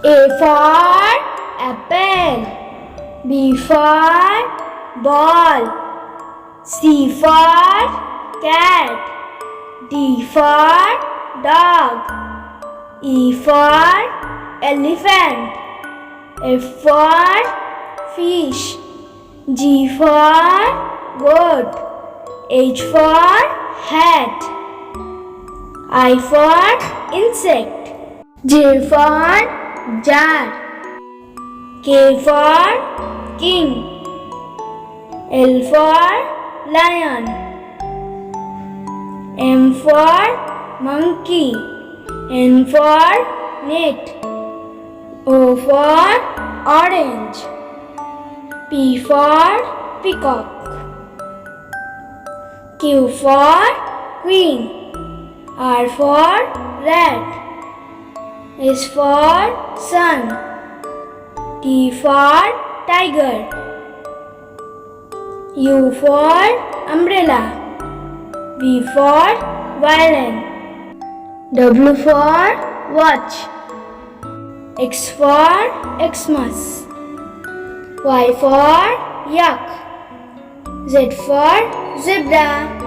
A for apple. B for ball. C for cat. D for dog. E for elephant. F for fish. G for goat. H for hat. I for insect. J for jar. K for king. L for lion. M for monkey. N for net. O for orange. P for peacock. Q for queen. R for rat. S for sun. T for tiger. U for umbrella. V for violin. W for watch. X for Xmas. Y for yak. Z for zebra.